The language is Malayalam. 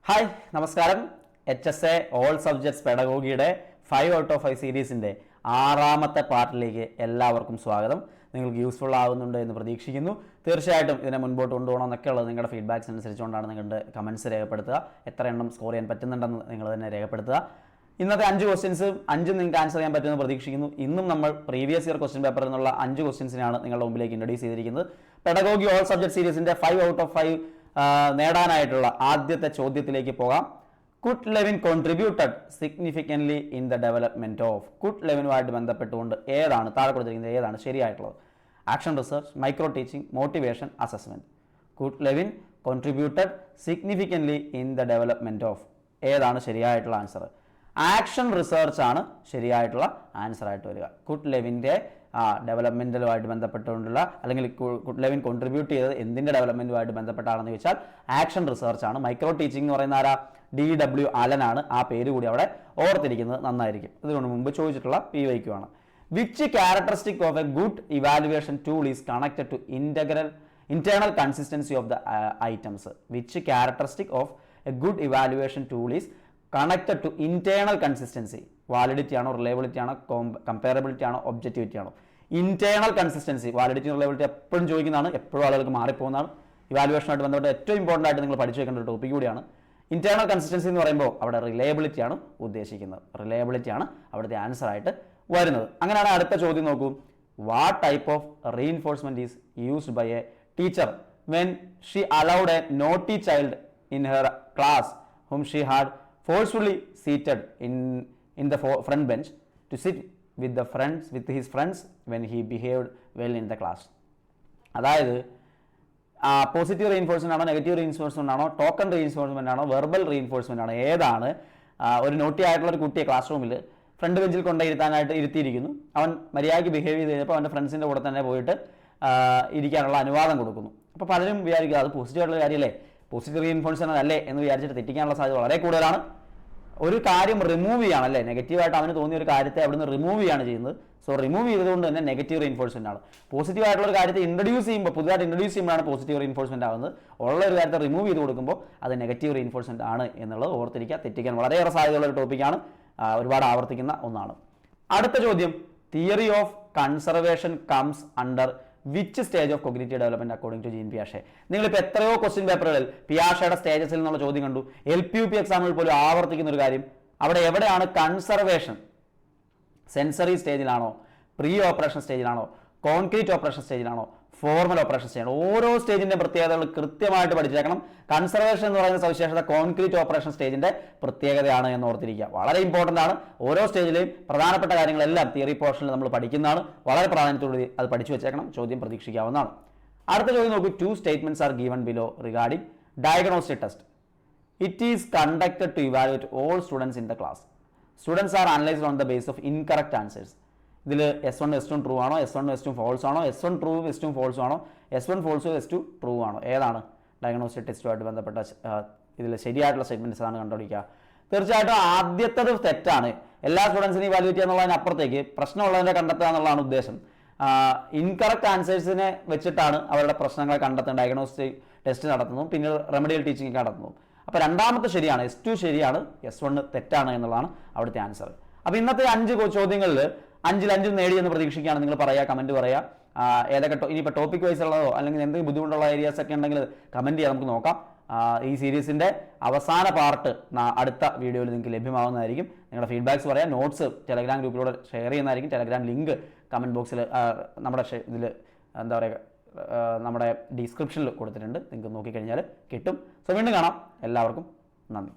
ഹായ് നമസ്കാരം. HSA ഓൾ സബ്ജക്ട്സ് പെഡഗോഗിയുടെ 5 ഔട്ട് ഓഫ് 5 സീരീസിൻ്റെ 6ാമത്തെ പാർട്ടിലേക്ക് എല്ലാവർക്കും സ്വാഗതം. നിങ്ങൾക്ക് യൂസ്ഫുൾ ആകുന്നുണ്ട് എന്ന് പ്രതീക്ഷിക്കുന്നു. തീർച്ചയായിട്ടും ഇതിനെ മുൻപോട്ട് കൊണ്ടുപോകണം എന്നൊക്കെ ഉള്ളത് നിങ്ങളുടെ ഫീഡ്ബാക്സ് അനുസരിച്ചുകൊണ്ടാണ് നിങ്ങളുടെ കമൻറ്റ്സ് രേഖപ്പെടുത്തുക. എത്ര എണ്ണം സ്കോർ ചെയ്യാൻ പറ്റുന്നുണ്ടെന്ന് നിങ്ങൾ തന്നെ രേഖപ്പെടുത്തുക. ഇന്നത്തെ 5 ക്വസ്റ്റ്യൻസ് 5 നിങ്ങൾക്ക് ആൻസർ ചെയ്യാൻ പറ്റുമെന്ന് പ്രതീക്ഷിക്കുന്നു. ഇന്നും നമ്മൾ പ്രീവിയസ് ഇയർ ക്വസ്റ്റ്യൻ പേപ്പറിൽ നിന്നുള്ള 5 ക്വസ്റ്റ്യൻസിനാണ് നിങ്ങളുടെ മുമ്പിലേക്ക് ഇൻട്രൊഡ്യൂസ് ചെയ്തിരിക്കുന്നത്. പെഡഗോഗി ഓൾ സബ്ജക്ട് സീരീസിൻ്റെ 5 ഔട്ട് ഓഫ് 5 നേടാനായിട്ടുള്ള ആദ്യത്തെ ചോദ്യത്തിലേക്ക് പോകാം. Kurt Lewin contributed significantly in the development of. Kurt ലെവിനുമായിട്ട് ബന്ധപ്പെട്ടുകൊണ്ട് ഏതാണ് താഴെ കൊടുത്തിരിക്കുന്നത് ഏതാണ് ശരിയായിട്ടുള്ളത്? Action research, micro teaching, motivation, assessment. Kurt Lewin contributed significantly in the development of ഏതാണ് ശരിയായിട്ടുള്ള ആൻസർ? ആക്ഷൻ റിസർച്ച് ആണ് ശരിയായിട്ടുള്ള ആൻസർ ആയിട്ട് വരിക. കുഡ് ലെവിൻ്റെ ഡെവലപ്മെൻറ്റലുമായിട്ട് ബന്ധപ്പെട്ടുകൊണ്ടുള്ള അല്ലെങ്കിൽ കുഡ് ലെവിൻ കോൺട്രിബ്യൂട്ട് ചെയ്തത് എന്തിൻ്റെ ഡെവലപ്മെൻറ്റുമായിട്ട് ബന്ധപ്പെട്ടാണെന്ന് ചോദിച്ചാൽ ആക്ഷൻ റിസർച്ച് ആണ്. മൈക്രോ ടീച്ചിങ് എന്ന് പറയുന്ന ആരാ? DW അലനാണ്. ആ പേര് കൂടി അവിടെ ഓർത്തിരിക്കുന്നത് നന്നായിരിക്കും. ഇതിനു മുമ്പ് ചോദിച്ചിട്ടുള്ള PYQ ആണ്. Which characteristic of a good evaluation tool is connected to internal consistency of the items? Which characteristic of a good evaluation tool is connected to internal consistency? Validity ആണോ, റിലയബിലിറ്റി ആണോ, കമ്പയറബിലിറ്റി ആണോ, ഒബ്ജക്റ്റിവിറ്റി ആണോ? Internal consistency. വാലിഡിറ്റി റിലയബിലിറ്റി എപ്പോഴും ചോദിക്കുന്നതാണ്, എപ്പോഴും ആളുകൾക്ക് മാറിപ്പോകുന്നതാണ്. ഇവാലുവേഷനുമായിട്ട് ബന്ധപ്പെട്ട് ഏറ്റവും ഇമ്പോർട്ടൻ്റ് ആയിട്ട് നിങ്ങൾ പഠിച്ചു വെക്കേണ്ട ഒരു ടോപ്പിക് കൂടിയാണ്. ഇന്റേണൽ കൺസിസ്റ്റൻസി എന്ന് പറയുമ്പോൾ അവിടെ റിലയബിലിറ്റി ആണ് ഉദ്ദേശിക്കുന്നത്. റിലയബിലിറ്റി ആണ് അവിടുത്തെ ആൻസർ ആയിട്ട് വരുന്നത്. അങ്ങനെയാണ് അടുത്ത ചോദ്യം നോക്കൂ. What type of reinforcement is used by a teacher when she allowed a naughty child in her class whom she had forcefully seated in the front bench to sit with his friends when he behaved well in the class? അതായത് പോസിറ്റീവ് റീഇൻഫോഴ്സ്മെന്റ് ആണോ, നെഗറ്റീവ് റീഇൻഫോഴ്സ്മെന്റ് ആണോ, ടോക്കൺ റീഇൻഫോഴ്സ്മെന്റ് ആണോ, വെർബൽ റീഇൻഫോഴ്സ്മെന്റ് ആണോ? ഏതാണ്? ഒരു നോട്ടി ആയിട്ടുള്ള ഒരു കുട്ടിയെ ക്ലാസ് റൂമിൽ ഫ്രണ്ട് ബെഞ്ചിൽ കൊണ്ടിരുത്താനായിട്ട് ഇരുത്തിയിരിക്കുന്നു. അവൻ മര്യാദയ്ക്ക് ബിഹേവ് ചെയ്ത് കഴിഞ്ഞപ്പോൾ അവൻ്റെ ഫ്രണ്ട്സിൻ്റെ കൂടെ തന്നെ പോയിട്ട് ഇരിക്കാനുള്ള അനുവാദം കൊടുക്കുന്നു. അപ്പോൾ പലരും വിചാരിക്കുക അത് പോസിറ്റീവ് ആയിട്ടുള്ള കാര്യമല്ലേ, പോസിറ്റീവ് റീഇൻഫോഴ്സ്മെന്റ് അല്ലേ എന്ന് വിചാരിച്ചിട്ട് തെറ്റിക്കാനുള്ള സാധ്യത വളരെ കൂടുതലാണ്. ഒരു കാര്യം റിമൂവ് ചെയ്യാണ് അല്ലേ, നെഗറ്റീവായിട്ട് അവന് തോന്നിയ ഒരു കാര്യത്തെ അവിടുന്ന് റിമൂവ് ചെയ്യാണ് ചെയ്യുന്നത്. സോ റിമൂവ് ചെയ്തുകൊണ്ട് തന്നെ നെഗറ്റീവ് റീഇൻഫോഴ്സ്മെന്റ് ആണ്. പോസിറ്റീവ് ആയിട്ടുള്ള ഒരു കാര്യത്തെ ഇൻട്രൊഡ്യൂസ് ചെയ്യുമ്പോൾ, പുതുതായിട്ട് ഇൻട്രൊഡ്യൂസ് ചെയ്യുമ്പോഴാണ് പോസിറ്റീവ് റീഇൻഫോഴ്സ്മെന്റ് ആവുന്നത്. ഉള്ള ഒരു കാര്യത്തെ റിമൂവ് ചെയ്ത് കൊടുക്കുമ്പോൾ അത് നെഗറ്റീവ് റീഇൻഫോഴ്സ്മെന്റ് ആണ് എന്നുള്ളത് ഓർത്തിരിക്കുക. തെറ്റിക്കാൻ വളരെയേറെ സാധ്യതയുള്ള ഒരു ടോപ്പിക്കാണ്, ഒരുപാട് ആവർത്തിക്കുന്ന ഒന്നാണ്. അടുത്ത ചോദ്യം, theory of conservation comes under which stage of cognitive development according to Jean പിയാഷെ? നിങ്ങളിപ്പോൾ എത്രയോ ക്വസ്റ്റ്യൻ പേപ്പറുകളിൽ പിയാഷയുടെ സ്റ്റേജസിൽ നിന്നുള്ള ചോദ്യം കണ്ടു. LPUP എക്സാമിൽ പോലും ആവർത്തിക്കുന്ന ഒരു കാര്യം, അവിടെ എവിടെയാണ് കൺസർവേഷൻ? സെൻസറി സ്റ്റേജിലാണോ, പ്രീ ഓപ്പറേഷൻ സ്റ്റേജിലാണോ, കോൺക്രീറ്റ് ഓപ്പറേഷൻ സ്റ്റേജിലാണോ, ഫോർമൽ ഓപ്പറേഷൻ സ്റ്റേജിലാണോ? ഓരോ സ്റ്റേജിന്റെ പ്രത്യേകതകൾ കൃത്യമായിട്ട് പഠിച്ചേക്കണം. കൺസർവേഷൻ എന്ന് പറയുന്ന സവിശേഷത കോൺക്രീറ്റ് ഓപ്പറേഷൻ സ്റ്റേജിന്റെ പ്രത്യേകതയാണ് എന്ന് ഓർത്തിരിക്കുക. വളരെ ഇമ്പോർട്ടൻ്റ് ആണ്. ഓരോ സ്റ്റേജിലെയും പ്രധാനപ്പെട്ട കാര്യങ്ങളെല്ലാം തിയറി പോർഷനിൽ നമ്മൾ പഠിക്കുന്നതാണ്. വളരെ പ്രാധാന്യത്തോടെ അത് പഠിച്ചു വെച്ചേക്കണം. ചോദ്യം പ്രതീക്ഷിക്കാവുന്നതാണ്. അടുത്ത ചോദ്യം നോക്കൂ. 2 statements are given below regarding diagnostic test. It is conducted to evaluate all students in the class. Students are analysed on the base of incorrect answers. ഇതിൽ S1 S2 ട്രൂ ആണോ, S1 S2 ഫോൾസ് ആണോ, S1 ട്രൂ S2 ഫോൾസ് ആണോ, S1 ഫോൾസ് S2 ട്രൂ ആണോ? ഏതാണ് ഡയഗ്നോസ്റ്റിക് ടെസ്റ്റുമായിട്ട് ബന്ധപ്പെട്ട ഇതിൽ ശരിയായിട്ടുള്ള സ്റ്റേറ്റ്മെന്റ്സ് ആണ് കണ്ടുപിടിക്കുക. തീർച്ചയായിട്ടും ആദ്യത്തത് തെറ്റാണ്. എല്ലാ സ്റ്റുഡൻസിനെയും ഇവാലുവേറ്റ് ചെയ്യുക എന്നുള്ളതിനപ്പുറത്തേക്ക് പ്രശ്നമുള്ളതിനെ കണ്ടെത്തുക എന്നുള്ളതാണ് ഉദ്ദേശം. ഇൻകറക്റ്റ് ആൻസേഴ്സിനെ വെച്ചിട്ടാണ് അവരുടെ പ്രശ്നങ്ങളെ കണ്ടെത്തുന്നത്. ഡയഗ്നോസ്റ്റിക് ടെസ്റ്റ് നടത്തുന്നു, പിന്നീട് റെമഡിയൽ ടീച്ചിങ് നടത്തുന്നു. അപ്പോൾ രണ്ടാമത്തെ ശരിയാണ്, S2 ശരിയാണ്, S1 തെറ്റാണ് എന്നുള്ളതാണ് അവിടുത്തെ ആൻസർ. അപ്പോൾ ഇന്നത്തെ 5 ചോദ്യങ്ങളിൽ 5 നേടിയെന്ന് പ്രതീക്ഷിക്കുകയാണ്. നിങ്ങൾ പറയുക, കമൻറ്റ് പറയുക. ഏതൊക്കെ ഇനിയിപ്പോൾ ടോപ്പിക് വൈസ് ഉള്ളതോ അല്ലെങ്കിൽ എന്തെങ്കിലും ബുദ്ധിമുട്ടുള്ള ഏരിയാസ് ഒക്കെ ഉണ്ടെങ്കിൽ കമൻറ്റ് ചെയ്യാം, നമുക്ക് നോക്കാം. ഈ സീരീസിൻ്റെ അവസാന പാർട്ട് അടുത്ത വീഡിയോയിൽ നിങ്ങൾക്ക് ലഭ്യമാകുന്നതായിരിക്കും. നിങ്ങളുടെ ഫീഡ്ബാക്സ് പറയാം. നോട്ട്സ് ടെലഗ്രാം ഗ്രൂപ്പിലൂടെ ഷെയർ ചെയ്യുന്നതായിരിക്കും. ടെലഗ്രാം ലിങ്ക് കമൻറ്റ് ബോക്സിൽ നമ്മുടെ ഇതിൽ എന്താ പറയുക, നമ്മുടെ ഡിസ്ക്രിപ്ഷനിൽ കൊടുത്തിട്ടുണ്ട്. നിങ്ങൾക്ക് നോക്കിക്കഴിഞ്ഞാൽ കിട്ടും. സോ വീണ്ടും കാണാം. എല്ലാവർക്കും നന്ദി.